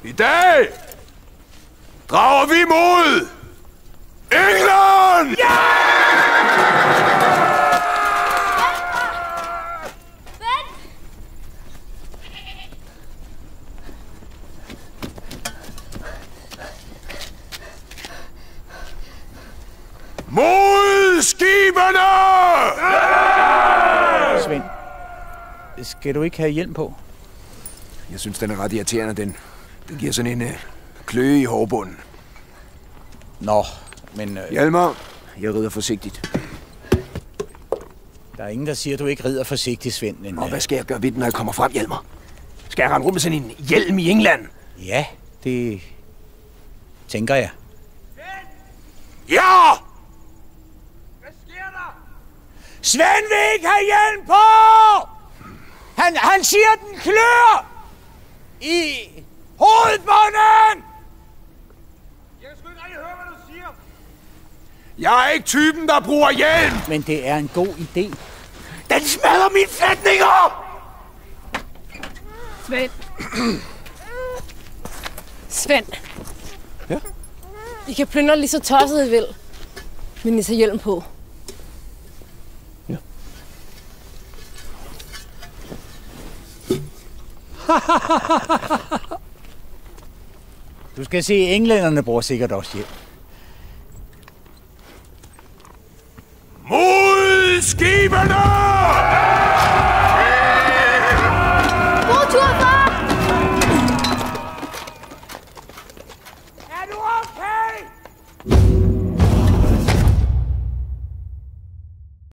I dag drager vi mod England! Ja! Mod skibene! Ja! Svend, skal du ikke have hjelm på? Jeg synes, den er ret irriterende, den. Den giver sådan en kløe i hårbunden. Nå, men... Hjalmar, jeg rider forsigtigt. Der er ingen, der siger, at du ikke rider forsigtigt, Svend. Men, og hvad skal jeg gøre ved den, når jeg kommer frem, Hjalmar? Skal jeg rende rundt med sådan en hjelm i England? Ja, det tænker jeg. Ja! Hvad sker der? Svend vil ikke have hjelm på! Han siger, at den klør! I hovedbunden! Jeg kan sgu ikke rigtig høre, hvad du siger. Jeg er ikke typen, der bruger hjelm! Men det er en god idé. Den smadrer mine flætninger! Svend. Svend. Ja? I kan plyndre lige så tosset I vil. Men I tager hjelm på. Ja. Du skal se, englænderne bruger sikkert også hjelm. Mod skibene!